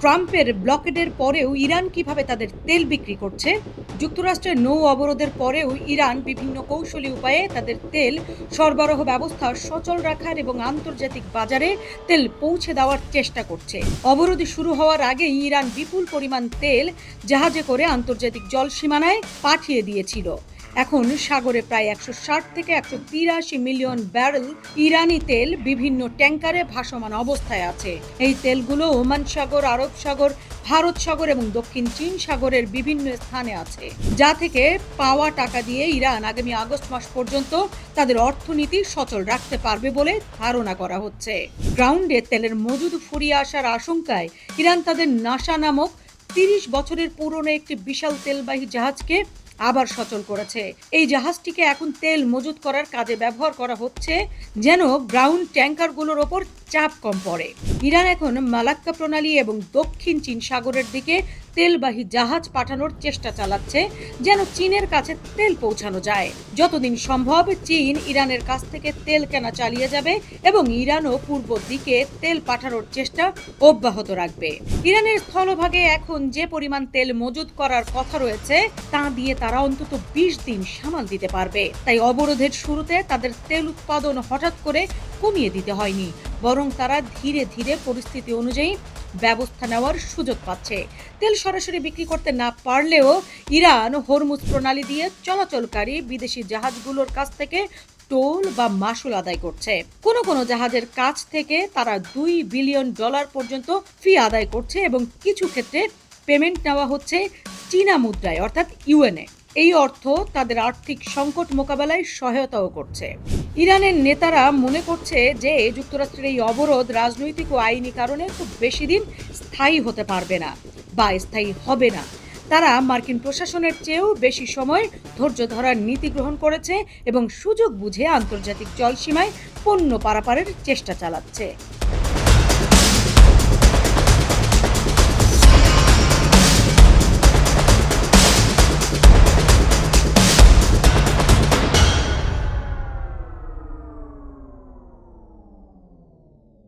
ট্রাম্পের ব্লকেডের পরেও ইরান কিভাবে তাদের তেল বিক্রি করছে? যুক্তরাষ্ট্রের নৌ অবরোধের পরেও ইরান বিভিন্ন কৌশলী উপায়ে তাদের তেল সরবরাহ ব্যবস্থা সচল রাখার এবং আন্তর্জাতিক বাজারে তেল পৌঁছে দেওয়ার চেষ্টা করছে। অবরোধ শুরু হওয়ার আগেই ইরান বিপুল পরিমাণ তেল জাহাজে করে আন্তর্জাতিক জল সীমানায় পাঠিয়ে দিয়েছিল। এখন সাগরে প্রায় 160 থেকে 183 মিলিয়ন ব্যারেল ইরানি তেল বিভিন্ন ট্যাঙ্কারে ভাসমান অবস্থায় আছে। এই তেলগুলো ওমান সাগর, আরব সাগর, ভারত সাগর এবং দক্ষিণ চীন সাগরের বিভিন্ন স্থানে আছে, যা থেকে পাওয়া টাকা দিয়ে ইরান আগামী আগস্ট মাস পর্যন্ত তাদের অর্থনীতি সচল রাখতে পারবে বলে ধারণা করা হচ্ছে। গ্রাউন্ডে তেলের মজুদ ফুরিয়ে আসার আশঙ্কায় ইরান তাদের নাসা নামক 30 বছরের পুরনো একটি বিশাল তেলবাহী জাহাজকে আবার সচল করেছে। এই জাহাজটিকে এখন তেল মজুত করার কাজে ব্যবহার করা হচ্ছে, যেন গ্রাউন্ড ট্যাঙ্কারগুলোর ওপর চাপ কম পড়ে। ইরান এখন মালাক্কা প্রণালী এবং দক্ষিণ চীন সাগরের দিকে তেলবাহী জাহাজ পাঠানোর চেষ্টা চালাচ্ছে, যেন চীনের কাছে তেল পৌঁছানো যায়। যতদিন সম্ভব চীন ইরানের কাছ থেকে তেল কেনা চালিয়ে যাবে এবং ইরানও পূর্ব দিকে তেল পাঠানোর চেষ্টা অব্যাহত রাখবে। ইরানের স্থলভাগে এখন যে পরিমাণ তেল মজুত করার কথা রয়েছে তা দিয়ে তারা অন্তত 20 দিন সামাল দিতে পারবে। তাই অবরোধের শুরুতে তাদের তেল উৎপাদন হঠাৎ করে কমিয়ে দিতে হয়নি, বরং তারা ধীরে ধীরে পরিস্থিতি অনুযায়ী ব্যবস্থা নেওয়ার সুযোগ পাচ্ছে। তেল সরাসরি বিক্রি করতে না পারলেও ইরান হরমুজ প্রণালী দিয়ে চলাচলকারী বিদেশি জাহাজগুলোর কাছ থেকে টোল বা মাসুল আদায় করছে। কোনো জাহাজের কাছ থেকে তারা $2 বিলিয়ন পর্যন্ত ফি আদায় করছে এবং কিছু ক্ষেত্রে পেমেন্ট নেওয়া হচ্ছে চীনা মুদ্রায়, অর্থাৎ ইউএনএ। এই অর্থ তাদের আর্থিক সংকট মোকাবেলায় সহায়তাও করছে। ইরানের নেতারা মনে করছে যে যুক্তরাষ্ট্রের এই অবরোধ রাজনৈতিক ও আইনি কারণে খুব বেশি দিন স্থায়ী হতে পারবে না বা স্থায়ী হবে না। তারা মার্কিন প্রশাসনের চেয়েও বেশি সময় ধৈর্য ধরার নীতি গ্রহণ করেছে এবং সুযোগ বুঝে আন্তর্জাতিক জলসীমায় পণ্য পারাপারের চেষ্টা চালাচ্ছে।